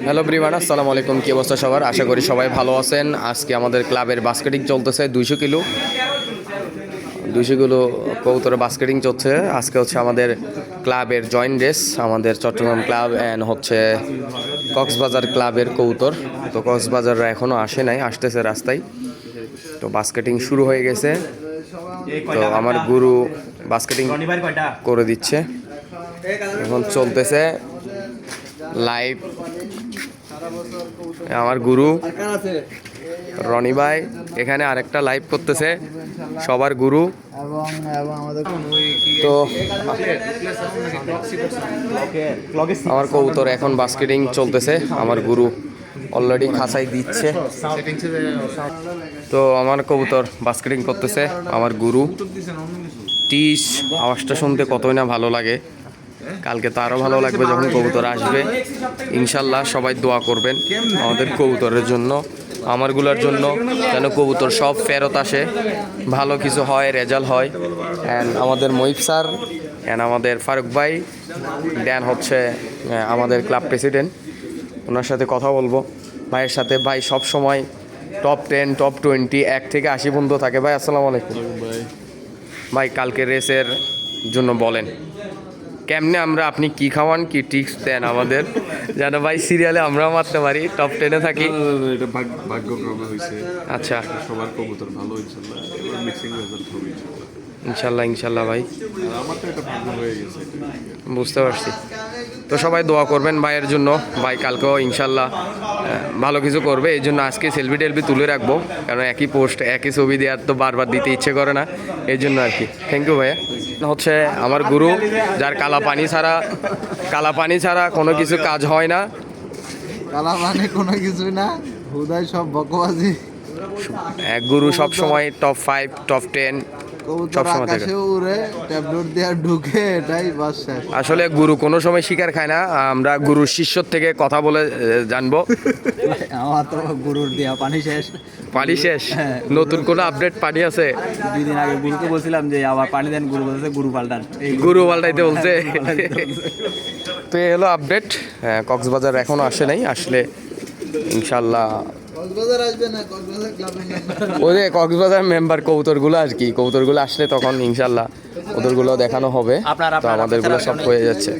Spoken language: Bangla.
হ্যালো ব্রিভান, আসসালামু আলাইকুম। কি অবস্থা সবার? আশা করি সবাই ভালো আছেন। আজকে আমাদের ক্লাবের বাস্কেটিং চলতেছে 200 কিলো কবুতরে বাস্কেটিং চলছে। আজকে হচ্ছে আমাদের ক্লাবের জয়েন্ট রেস, আমাদের চট্টগ্রাম ক্লাব অ্যান্ড হচ্ছে কক্সবাজার ক্লাবের কবুতর। তো কক্সবাজাররা এখনও আসে নাই, আসতেছে রাস্তায়। তো বাস্কেটিং শুরু হয়ে গেছে। তো আমার গুরু বাস্কেটিং করে দিচ্ছে, এখন চলতেছে লাইভ। আমার গুরু রনি ভাই এখানে আরেকটা লাইভ করতেছে, সবার গুরু। তো আমার কবুতর এখন বাস্কেটিং চলতেছে, আমার গুরু অলরেডি খাঁচাই দিচ্ছে। তো আমার কবুতর বাস্কেটিং করতেছে, আমার গুরু। টিস আওয়াজটা শুনতে কতই না ভালো লাগে। কালকে তো আরও ভালো লাগবে যখন কবুতর আসবে। ইনশাল্লাহ সবাই দোয়া করবেন আমাদের কবুতরের জন্য, আমারগুলোর জন্য, যেন কবুতর সব ফেরত আসে, ভালো কিছু হয়, রেজাল্ট হয়। অ্যান্ড আমাদের মহিব স্যার অ্যান্ড আমাদের ফারুক ভাই, ড্যান হচ্ছে আমাদের ক্লাব প্রেসিডেন্ট, ওনার সাথে কথা বলবো। ভাইয়ের সাথে ভাই সব সময় টপ 10 টপ 20 1 থেকে 80 পর্যন্ত থাকে। ভাই আসসালামু আলাইকুম। ভাই কালকে রেসের জন্য বলেন কেমনে আমরা, আপনি কি খাওয়ান, কি টিপস দেন আমাদের, যেন ভাই সিরিয়ালে আমরাও মারতে পারি, টপ 10-এ থাকি। এটা ভাগ্যক্রমে হয়েছে। আচ্ছা, সবার কবুতর ভালো, ইনশাল্লাহ এবার মিক্সিং রেজাল্ট হবে ইনশাল্লাহ ইনশাল্লাহ ভাই, আর আমার তো এটা ভাগ্য হয়ে গেছে। বুঝতে পারছি। তো সবাই দোয়া করবেন ভাইয়ের জন্য, ভাই কালকেও ইনশাল্লাহ ভালো কিছু করবে। এই জন্য আজকে সেলফি টেলফি তুলে রাখবো, কারণ একই পোস্ট একই ছবি দেওয়ার তো বারবার দিতে ইচ্ছে করে না, এই জন্য আর কি। থ্যাংক ইউ ভাইয়া। হচ্ছে আমার গুরু, যার কালা পানি ছাড়া কোনো কিছু কাজ হয় না। কালা মানে কোনো কিছুই না, হুদায় সব বকবাজি। গুরু সব সময় টপ 5 টপ 10 কবুতর আকাশে উড়ে, ট্যাবলেট দিয়ে ঢুকে, এটাই বাস শেষ। আসলে গুরু কোনো সময় শিকার খায় না, আমরা গুরুর শিষ্যর থেকে কথা বলে জানবো। আমার তো গুরুর দেয়া পানি শেষ। পানি শেষ, নতুন কোনো আপডেট পানি আছে? 2 দিন আগে গুরুকে বলছিলাম যে আবার পানি দেন, গুরু বলতেছে গুরু পাল্টান। গুরু পাল্টাইতে বলছে। তো এই হলো আপডেট। কক্সবাজার এখনো আসে নাই, আসলে ইনশাল্লাহ কক্সবাজার আসবে না, কক্সবাজার ক্লাবের ওই যে কক্সবাজার মেম্বার কবুতরগুলো আর কি, কবুতরগুলো আসলে তখন ইনশাল্লাহ ওদেরগুলো দেখানো হবে। তো আমাদেরগুলো সব হয়ে যাচ্ছে।